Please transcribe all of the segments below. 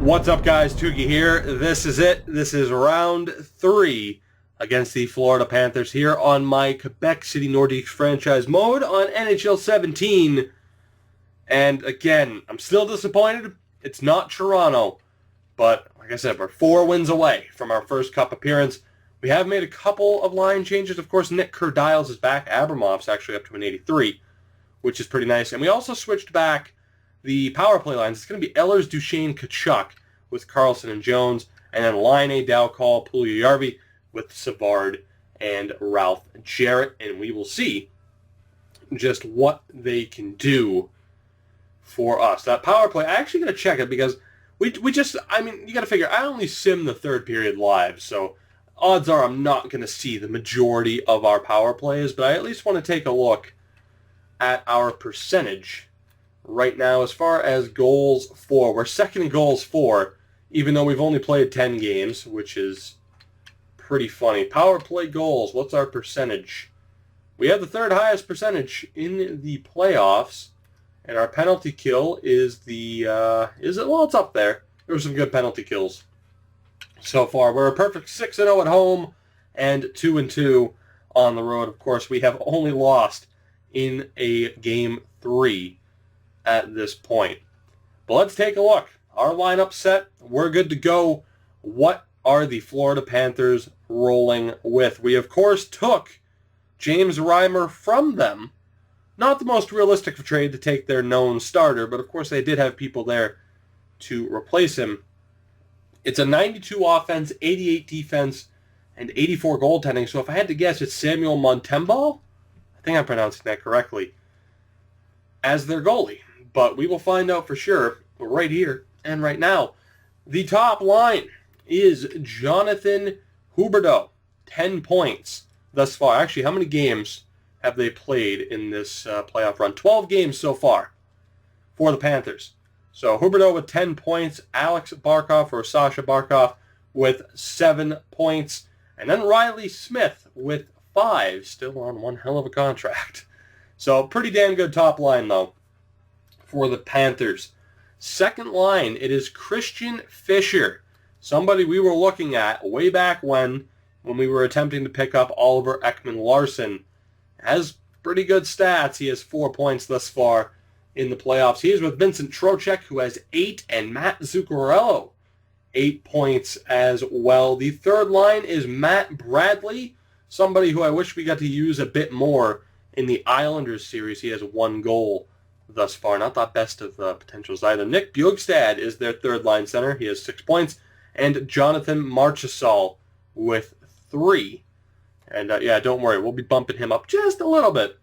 What's up, guys? Tuki here. This is it. This is round 3 against the Florida Panthers here on my Quebec City Nordiques franchise mode on NHL 17. And again, I'm still disappointed. It's not Toronto. But like I said, we're 4 wins away from our first Cup appearance. We have made a couple of line changes. Of course, Nick Kurdiles is back. Abramov's actually up to an 83, which is pretty nice. And we also switched back the power play lines. It's going to be Ehlers, Duchesne, Tkachuk with Carlson and Jones, and then Line A, Dowcall, Puljujarvi with Savard and Ralph Jarrett. And we will see just what they can do for us. That power play, I actually got to check it because we just, I mean, you got to figure, I only sim the third period live, so odds are I'm not going to see the majority of our power plays, but I at least want to take a look at our percentage right now as far as goals for. We're second in goals for, even though we've only played 10 games, which is pretty funny. Power play goals, what's our percentage? We have the third highest percentage in the playoffs, and our penalty kill is well, it's up there. There were some good penalty kills so far. We're a perfect 6-0 at home and 2-2 on the road. Of course, we have only lost in a game 3 at this point. But let's take a look. Our lineup set. We're good to go. What are the Florida Panthers rolling with? We, of course, took James Reimer from them. Not the most realistic trade to take their known starter, but of course they did have people there to replace him. It's a 92 offense, 88 defense, and 84 goaltending. So if I had to guess, it's Samuel Montembeault. I think I'm pronouncing that correctly, as their goalie. But we will find out for sure right here and right now. The top line is Jonathan Huberdeau, 10 points thus far. Actually, how many games have they played in this playoff run? 12 games so far for the Panthers. So Huberdeau with 10 points, Alex Barkov or Sasha Barkov with 7 points, and then Riley Smith with 5, still on one hell of a contract. So pretty damn good top line, though, for the Panthers. Second line, it is Christian Fischer, somebody we were looking at way back when we were attempting to pick up Oliver Ekman-Larsson. Has pretty good stats. He has 4 points thus far in the playoffs. He is with Vincent Trocheck, who has 8, and Matt Zuccarello, 8 points as well. The third line is Matt Bradley, somebody who I wish we got to use a bit more in the Islanders series. He has 1 goal thus far. Not the best of potentials either. Nick Bjugstad is their third line center. He has 6 points. And Jonathan Marchessault with 3. And yeah, don't worry. We'll be bumping him up just a little bit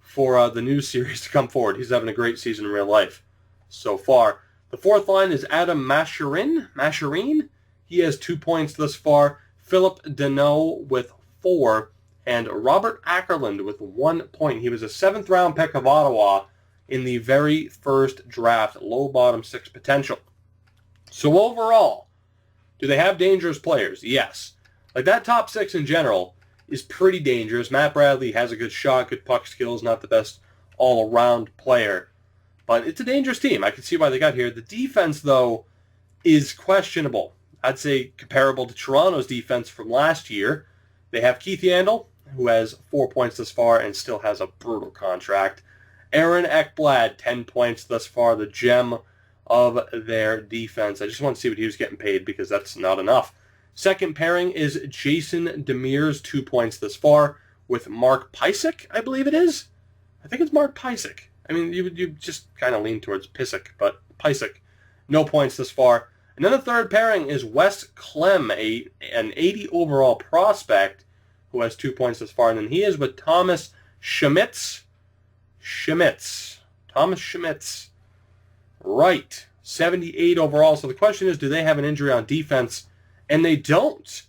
for the new series to come forward. He's having a great season in real life so far. The fourth line is Adam Masharine. He has 2 points thus far. Philip Deneau with 4. And Robert Ackerland with 1 point. He was a 7th round pick of Ottawa in the very first draft. Low bottom 6 potential. So overall, do they have dangerous players? Yes. Like that top 6 in general is pretty dangerous. Matt Bradley has a good shot, good puck skills, not the best all-around player. But it's a dangerous team. I can see why they got here. The defense, though, is questionable. I'd say comparable to Toronto's defense from last year. They have Keith Yandel, who has 4 points thus far and still has a brutal contract. Aaron Ekblad, 10 points thus far, the gem of their defense. I just want to see what he was getting paid because that's not enough. Second pairing is Jason Demers, 2 points thus far, with Mark Pysyk, I believe it is. I think it's Mark Pysyk. I mean, you just kind of lean towards Pysyk, but Pysyk, no points thus far. And then the third pairing is Wes Clem, an 80 overall prospect, who has 2 points thus far. And then he is with Thomas Schmitz. Thomas Schmitz. Right. 78 overall. So the question is, do they have an injury on defense? And they don't.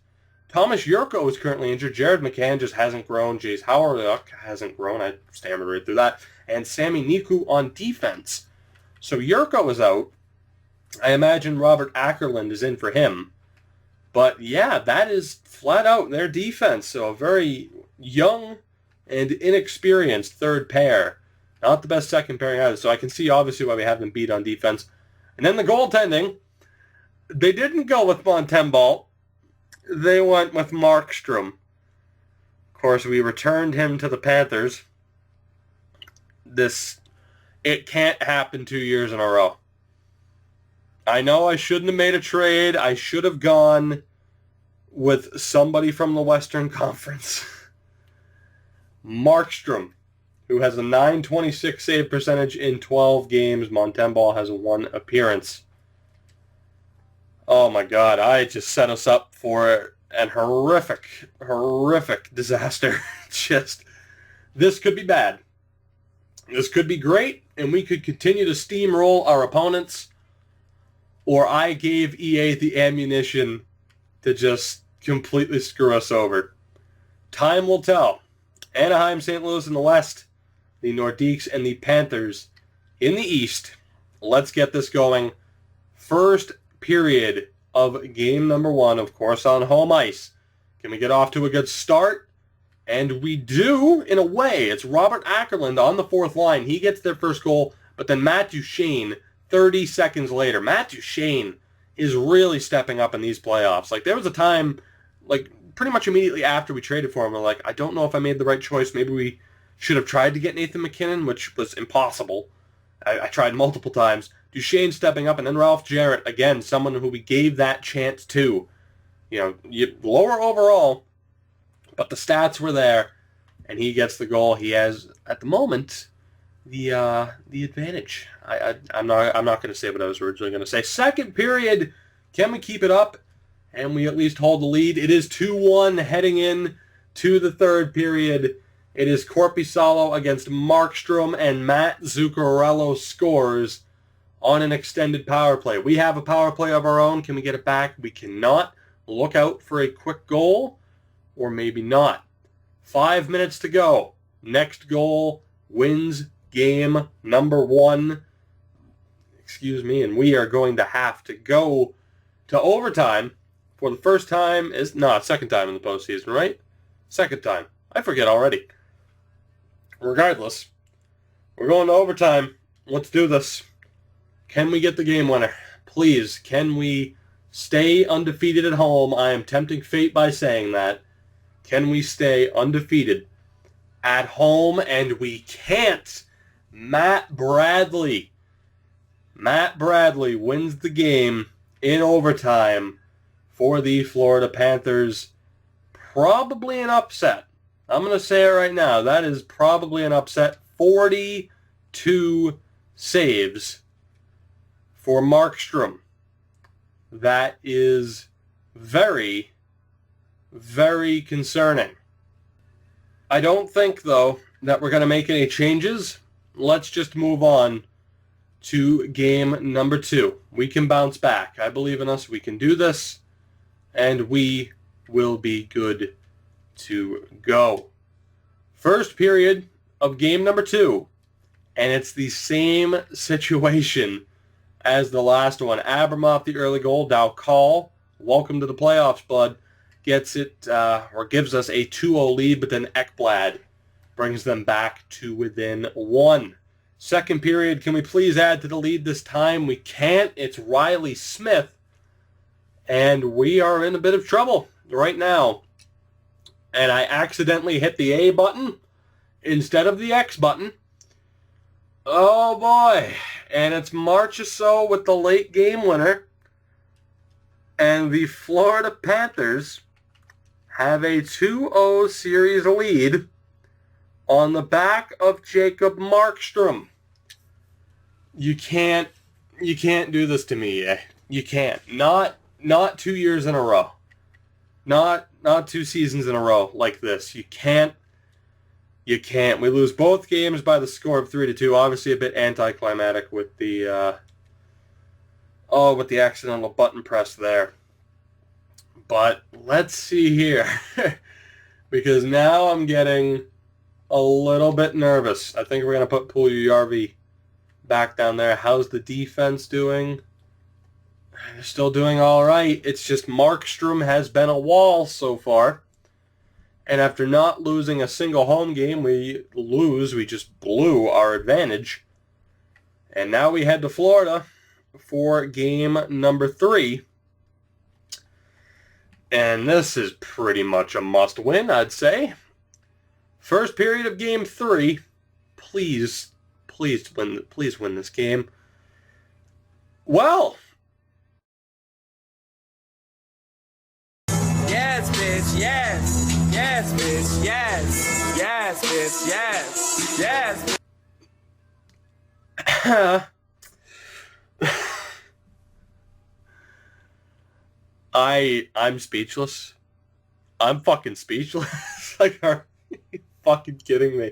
Thomas Yurko is currently injured. Jared McCann just hasn't grown. Jace Howard hasn't grown. I stammered right through that. And Sami Niku on defense. So Yurko is out. I imagine Robert Ackerland is in for him. But yeah, that is flat out their defense. So a very young and inexperienced third pair. Not the best second pairing either. So I can see obviously why we have them beat on defense. And then the goaltending. They didn't go with Montembeault. They went with Markstrom. Of course, we returned him to the Panthers. It can't happen 2 years in a row. I know I shouldn't have made a trade. I should have gone with somebody from the Western Conference. Markstrom, who has a .926 save percentage in 12 games. Montembeault has 1 appearance. Oh my God, I just set us up for an horrific disaster. This could be bad. This could be great, and we could continue to steamroll our opponents, or I gave EA the ammunition to just completely screw us over. Time will tell. Anaheim, St. Louis in the West, the Nordiques and the Panthers in the East. Let's get this going. First period of game number 1, of course, on home ice. Can we get off to a good start? And we do, in a way. It's Robert Ackerland on the 4th line. He gets their first goal, but then Matt Duchene, 30 seconds later. Matt Duchene is really stepping up in these playoffs. Like, there was a time, like, pretty much immediately after we traded for him, we're like, I don't know if I made the right choice. Maybe we should have tried to get Nathan MacKinnon, which was impossible. I tried multiple times. Duchene stepping up, and then Ralph Jarrett, again, someone who we gave that chance to. Lower overall, but the stats were there, and he gets the goal. He has, at the moment, the advantage. I'm not going to say what I was originally going to say. Second period, can we keep it up? And we at least hold the lead. It is 2-1 heading in to the third period. It is Korpisalo against Markstrom, and Matt Zuccarello scores on an extended power play. We have a power play of our own. Can we get it back? We cannot. Look out for a quick goal, or maybe not. 5 minutes to go. Next goal wins game number 1. Excuse me, and we are going to have to go to overtime for the first time. Second time in the postseason, right? Second time. I forget already. Regardless, we're going to overtime. Let's do this. Can we get the game winner? Please, can we stay undefeated at home? I am tempting fate by saying that. Can we stay undefeated at home? And we can't. Matt Bradley wins the game in overtime for the Florida Panthers. Probably an upset. I'm going to say it right now. That is probably an upset. 42 saves for Markstrom. That is very, very concerning. I don't think, though, that we're going to make any changes. Let's just move on to game number 2. We can bounce back. I believe in us. We can do this, and we will be good to go. First period of game number 2, and it's the same situation as the last one. Abramov, the early goal. Dowcall, welcome to the playoffs, bud. Gets it, or gives us a 2-0 lead, but then Ekblad brings them back to within 1. Second period, can we please add to the lead this time? We can't. It's Riley Smith, and we are in a bit of trouble right now. And I accidentally hit the A button instead of the X button. Oh boy. And it's Marchessault with the late game winner. And the Florida Panthers have a 2-0 series lead on the back of Jacob Markstrom. You can't do this to me. You can't. Not 2 years in a row. Not 2 seasons in a row like this. You can't. We lose both games by the score of 3-2. Obviously a bit anticlimactic with the accidental button press there. But let's see here. Because now I'm getting a little bit nervous. I think we're going to put Puljujarvi back down there. How's the defense doing? They're still doing all right. It's just Markstrom has been a wall so far. And after not losing a single home game, we just blew our advantage. And now we head to Florida for game number 3. And this is pretty much a must-win, I'd say. First period of Game 3. Please win this game. Well. Yes, bitch, yes. Yes, bitch, yes. Yes, bitch, yes. Yes. I'm speechless. I'm fucking speechless. Like, are you fucking kidding me?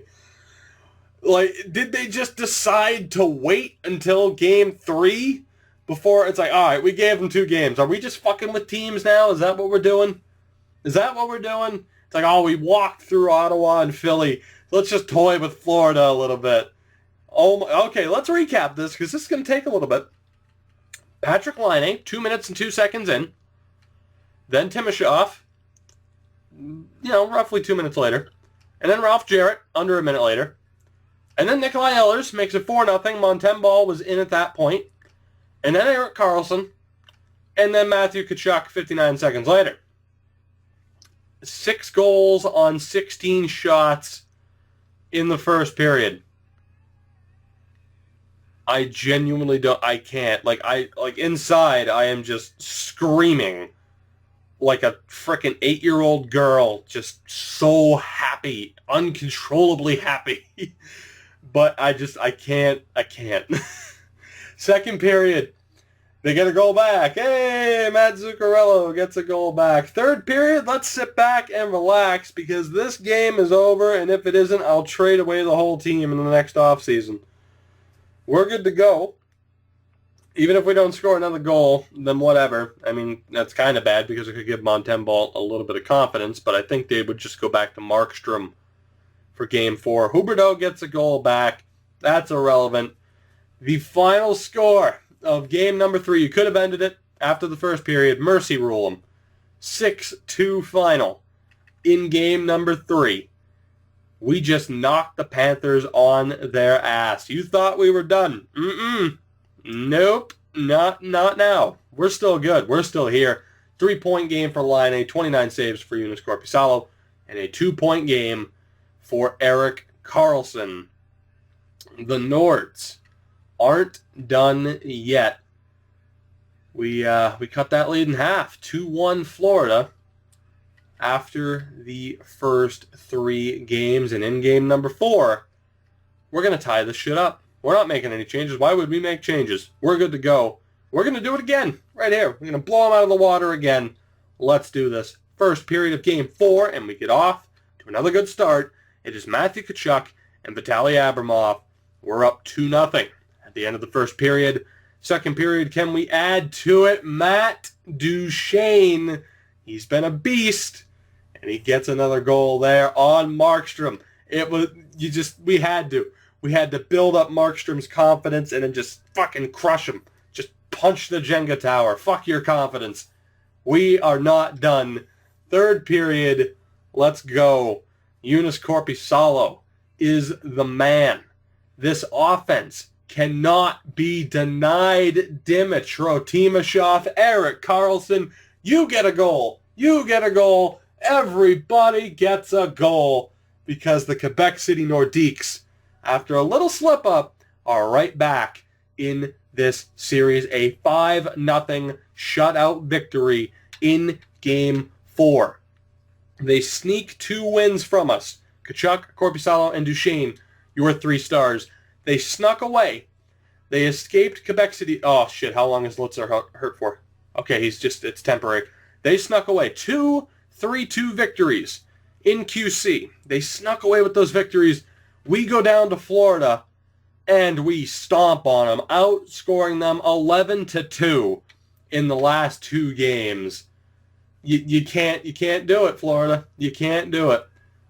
Like, did they just decide to wait until Game 3 before it's like, all right, we gave them 2 games. Are we just fucking with teams now? Is that what we're doing? Is that what we're doing? It's like, oh, we walked through Ottawa and Philly. Let's just toy with Florida a little bit. Oh, okay, let's recap this because this is going to take a little bit. Patrick Laine, 2 minutes and 2 seconds in. Then Timashov, roughly 2 minutes later. And then Ralph Jarrett, under a minute later. And then Nikolai Ehlers makes it 4-0. Montembeault was in at that point. And then Erik Karlsson. And then Matthew Tkachuk 59 seconds later. 6 goals on 16 shots in the first period. I genuinely can't. Inside, I am just screaming like a frickin' 8-year-old girl, just so happy, uncontrollably happy. But I can't. Second period, they get a goal back. Hey, Matt Zuccarello gets a goal back. Third period, let's sit back and relax because this game is over, and if it isn't, I'll trade away the whole team in the next offseason. We're good to go. Even if we don't score another goal, then whatever. I mean, that's kind of bad because it could give Montembeault a little bit of confidence, but I think they would just go back to Markstrom for Game 4. Huberdeau gets a goal back. That's irrelevant. The final score of Game number 3, you could have ended it after the first period. Mercy rule them. 6-2 final in Game number 3. We just knocked the Panthers on their ass. You thought we were done. Nope, not now. We're still good. We're still here. 3-point game for Laine, 29 saves for Joonas Korpisalo, and a 2-point game for Erik Karlsson. The Nords aren't done yet. We cut that lead in half. 2-1 Florida after the first 3 games. And in game number 4, we're going to tie this shit up. We're not making any changes. Why would we make changes? We're good to go. We're going to do it again. Right here. We're going to blow them out of the water again. Let's do this. First period of game 4, and we get off to another good start. It is Matthew Tkachuk and Vitaly Abramov. We're up 2-0 at the end of the first period. Second period, can we add to it? Matt Duchene. He's been a beast, and he gets another goal there on Markstrom. We had to build up Markstrom's confidence and then just fucking crush him. Just punch the Jenga tower. Fuck your confidence. We are not done. Third period, let's go. Joonas Korpisalo is the man. This offense cannot be denied. Dmytro Timashov, Erik Karlsson, you get a goal. You get a goal. Everybody gets a goal because the Quebec City Nordiques, after a little slip-up, are right back in this series. A 5-0 shutout victory in Game 4. They sneak 2 wins from us. Tkachuk, Korpisalo, and Duchene, your 3 stars. They snuck away. They escaped Quebec City. Oh, shit, how long is Lutzer hurt for? Okay, it's temporary. They snuck away. 2 3-2 victories in QC. They snuck away with those victories. We go down to Florida, and we stomp on them, outscoring them 11-2 in the last 2 games. You can't do it, Florida. You can't do it.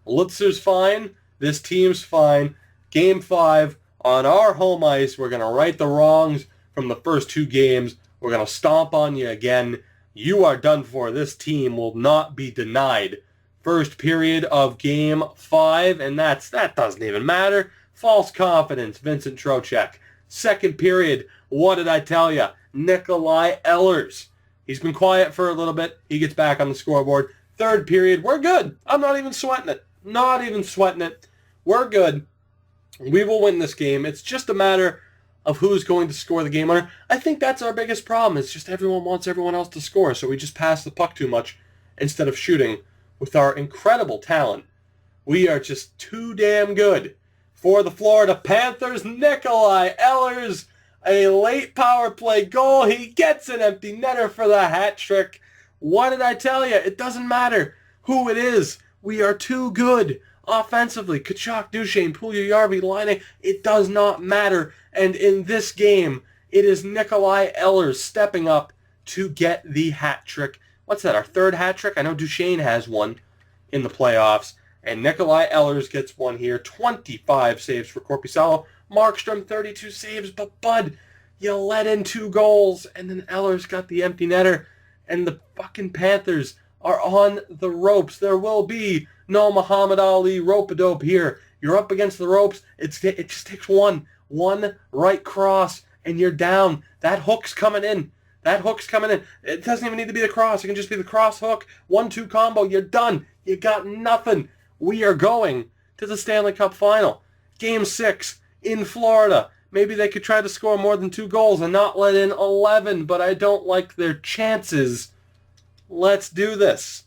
Lutzer's fine. This team's fine. Game 5 on our home ice. We're going to right the wrongs from the first 2 games. We're going to stomp on you again. You are done for. This team will not be denied. First period of Game 5, and that doesn't even matter. False confidence, Vincent Trocheck. Second period, what did I tell you? Nikolai Ehlers. He's been quiet for a little bit. He gets back on the scoreboard. Third period, we're good. I'm not even sweating it. Not even sweating it. We're good. We will win this game. It's just a matter of who's going to score the game winner. I think that's our biggest problem. It's just everyone wants everyone else to score, so we just pass the puck too much instead of shooting with our incredible talent. We are just too damn good. For the Florida Panthers, Nikolai Ehlers, a late power play goal. He gets an empty netter for the hat trick. What did I tell you? It doesn't matter who it is. We are too good. Offensively, Tkachuk, Duchesne, Puljujarvi, Laine, it does not matter. And in this game, it is Nikolai Ehlers stepping up to get the hat trick. What's that, our third hat trick? I know Duchesne has one in the playoffs. And Nikolai Ehlers gets one here. 25 saves for Korpisalo. Markstrom, 32 saves. But, Bud, you let in 2 goals. And then Ehlers got the empty netter. And the fucking Panthers are on the ropes. There will be no Muhammad Ali rope-a-dope here. You're up against the ropes. It just takes one right cross, and you're down. That hook's coming in. It doesn't even need to be the cross. It can just be the cross hook. 1-2 combo. You're done. You got nothing. We are going to the Stanley Cup Final. Game 6 in Florida. Maybe they could try to score more than 2 goals and not let in 11, but I don't like their chances. Let's do this.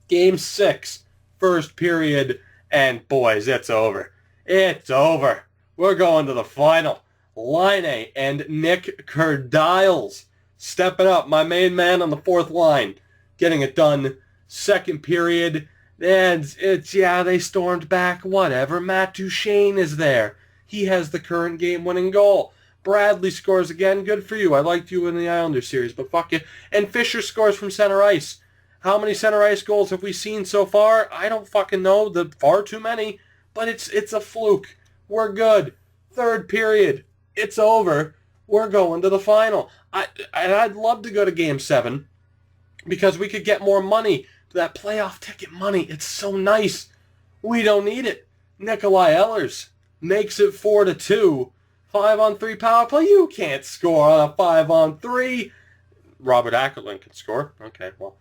Game 6, first period, and boys, it's over. It's over. We're going to the final. Laine and Nick Kurdiles stepping up. My main man on the fourth line, getting it done. Second period, and they stormed back. Whatever. Matt Duchesne is there. He has the current game-winning goal. Bradley scores again. Good for you. I liked you in the Islanders series, but fuck you. And Fisher scores from center ice. How many center ice goals have we seen so far? I don't fucking know. Far too many. But it's a fluke. We're good. Third period. It's over. We're going to the final. I'd love to go to Game 7 because we could get more money. That playoff ticket money. It's so nice. We don't need it. Nikolai Ehlers makes it 4-2. 5-on-3 power play. You can't score on a 5-on-3. Robert Ackerlund can score. Okay, well.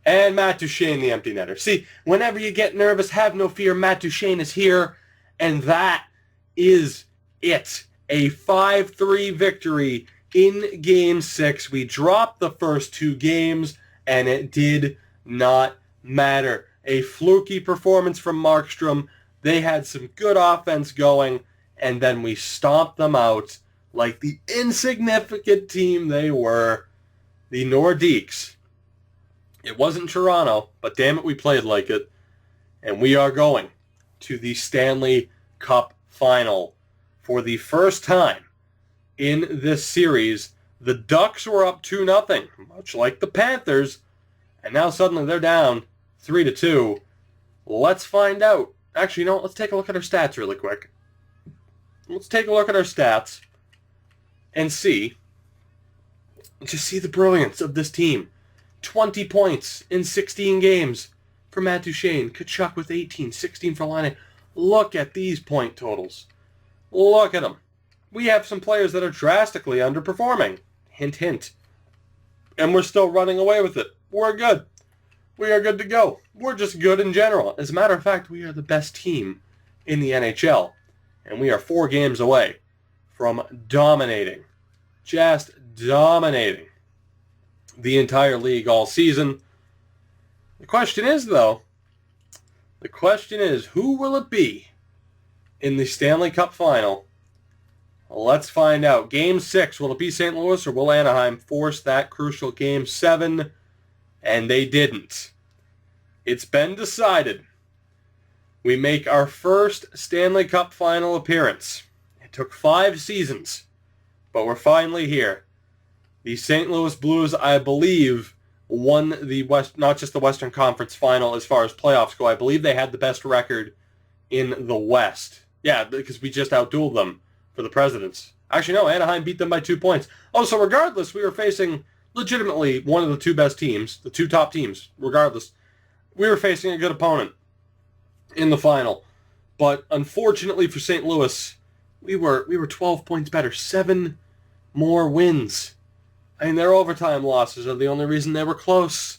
And Matt Duchesne, the empty netter. See, whenever you get nervous, have no fear. Matt Duchesne is here. And that is it. A 5-3 victory in Game 6. We dropped the first 2 games, and it did not matter. A fluky performance from Markstrom. They had some good offense going, and then we stomped them out like the insignificant team they were. The Nordiques. It wasn't Toronto, but damn it, we played like it. And we are going to the Stanley Cup Final. For the first time in this series, the Ducks were up 2-0, much like the Panthers, and now suddenly they're down 3-2. Let's find out. Actually, you know what? Let's take a look at our stats really quick. Let's take a look at our stats and see the brilliance of this team. 20 points in 16 games for Matt Duchesne. Tkachuk with 18, 16 for Laine. Look at these point totals. Look at them. We have some players that are drastically underperforming. Hint, hint. And we're still running away with it. We're good. We are good to go. We're just good in general. As a matter of fact, we are the best team in the NHL. And we are 4 games away from dominating. Just dominating the entire league all season. The question is, though, who will it be in the Stanley Cup Final? Well, let's find out. Game 6, will it be St. Louis or will Anaheim force that crucial Game 7? And they didn't. It's been decided. We make our first Stanley Cup Final appearance. It took 5 seasons, but we're finally here. The St. Louis Blues, I believe, won the not just the Western Conference Final as far as playoffs go. I believe they had the best record in the West. Yeah, because we just outdueled them for the Presidents. Actually, no, Anaheim beat them by 2 points. Oh, so regardless, we were facing legitimately one of the 2 best teams, the 2 top teams, regardless. We were facing a good opponent in the final. But unfortunately for St. Louis, we were 12 points better. 7 more wins I mean, their overtime losses are the only reason they were close.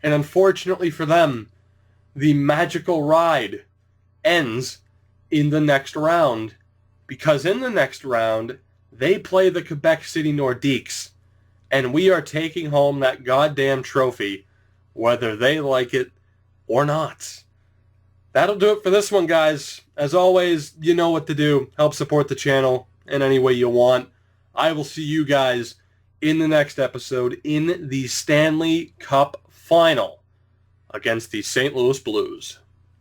And unfortunately for them, the magical ride ends in the next round. Because in the next round, they play the Quebec City Nordiques. And we are taking home that goddamn trophy, whether they like it or not. That'll do it for this one, guys. As always, you know what to do. Help support the channel in any way you want. I will see you guys in the next episode in the Stanley Cup Final against the St. Louis Blues.